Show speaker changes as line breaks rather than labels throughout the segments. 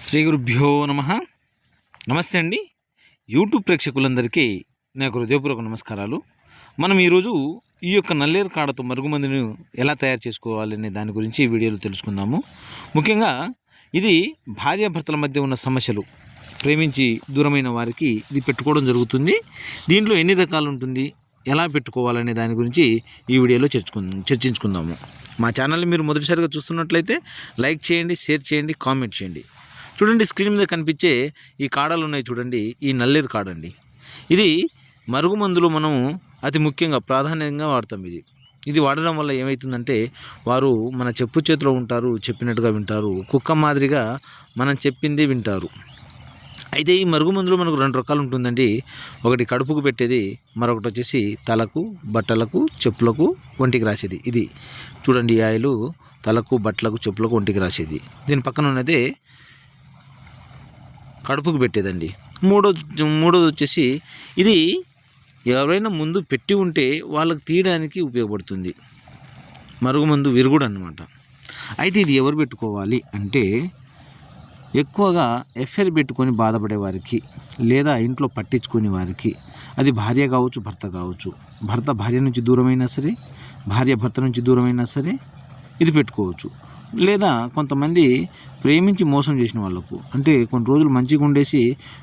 శ్రీ గురుభ్యో నమః. నమస్తే అండి. యూట్యూబ్ ప్రేక్షకులందరికీ నాకు హృదయపూర్వక నమస్కారాలు. మనం ఈరోజు ఈ యొక్క నల్లేరు కాడతో మరుగుమందును ఎలా తయారు చేసుకోవాలనే దాని గురించి ఈ వీడియోలో తెలుసుకుందాము. ముఖ్యంగా ఇది భార్యాభర్తల మధ్య ఉన్న సమస్యలు, ప్రేమించి దూరమైన వారికి ఇది పెట్టుకోవడం జరుగుతుంది. దీంట్లో ఎన్ని రకాలు ఉంటుంది, ఎలా పెట్టుకోవాలనే దాని గురించి ఈ వీడియోలో చర్చించుకుందాము. మా ఛానల్ని మీరు మొదటిసారిగా చూస్తున్నట్లయితే లైక్ చేయండి, షేర్ చేయండి, కామెంట్ చేయండి. చూడండి, స్క్రీన్ మీద కనిపించే ఈ కాడలు ఉన్నాయి చూడండి, ఈ నల్లేరు కాడండి. ఇది మరుగుమందులో మనము అతి ముఖ్యంగా ప్రాధాన్యంగా వాడతాం. ఇది వాడడం వల్ల ఏమవుతుందంటే, వారు మన చెప్పు చేతిలో ఉంటారు, చెప్పినట్టుగా వింటారు, కుక్క మాదిరిగా మనం చెప్పింది వింటారు. అయితే ఈ మరుగుమందులో మనకు రెండు రకాలు ఉంటుందండి. ఒకటి కడుపుకు పెట్టేది, మరొకటి వచ్చేసి తలకు, బట్టలకు, చెప్పులకు, ఒంటికి రాసేది. ఇది చూడండి, ఈ ఆయిలు తలకు, బట్టలకు, చెప్పులకు, ఒంటికి రాసేది. దీని పక్కన ఉన్నదే కడుపుకు పెట్టేదండి. మూడోది వచ్చేసి ఇది ఎవరైనా ముందు పెట్టి ఉంటే వాళ్ళకి తీయడానికి ఉపయోగపడుతుంది. మరుగుమందు విరుగుడు అన్నమాట. అయితే ఇది ఎవరు పెట్టుకోవాలి అంటే, ఎక్కువగా ఎఫ్ఐఆర్ పెట్టుకొని బాధపడే వారికి, లేదా ఇంట్లో పట్టించుకునే వారికి, అది భార్య కావచ్చు, భర్త కావచ్చు. భర్త భార్య నుంచి దూరమైనా సరే, భార్య భర్త నుంచి దూరమైనా సరే ఇది పెట్టుకోవచ్చు. లేదా కొంతమంది ప్రేమించి మోసం చేసిన వాళ్ళకు, అంటే కొన్ని రోజులు మంచిగా ఉండేసి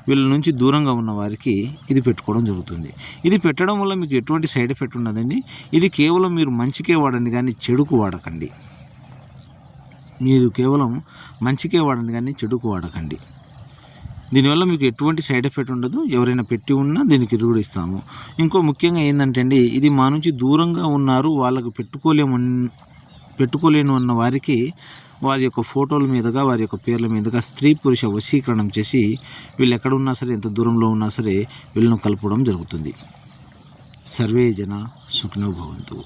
వీళ్ళ నుంచి దూరంగా ఉన్న వారికి ఇది పెట్టుకోవడం జరుగుతుంది. ఇది పెట్టడం వల్ల మీకు ఎటువంటి సైడ్ ఎఫెక్ట్ ఉన్నదండి. ఇది కేవలం మీరు మంచికే వాడండి, కానీ చెడుకు వాడకండి. మీరు కేవలం మంచికే వాడండి, కానీ చెడుకు వాడకండి. దీనివల్ల మీకు ఎటువంటి సైడ్ ఎఫెక్ట్ ఉండదు. ఎవరైనా పెట్టి ఉన్నా దీనికి ఇరుగుడు ఇస్తాము. ఇంకో ముఖ్యంగా ఏంటంటే అండి, ఇది మా నుంచి దూరంగా ఉన్నారు, వాళ్ళకు పెట్టుకోలేను అన్న వారికి వారి యొక్క ఫోటోల మీదుగా, వారి యొక్క పేర్ల మీదుగా స్త్రీ పురుష వశీకరణం చేసి వీళ్ళు ఎక్కడ ఉన్నా సరే, ఎంత దూరంలో ఉన్నా సరే వీళ్ళను కలపడం జరుగుతుంది. సర్వే జన సుఖినో భవంతు.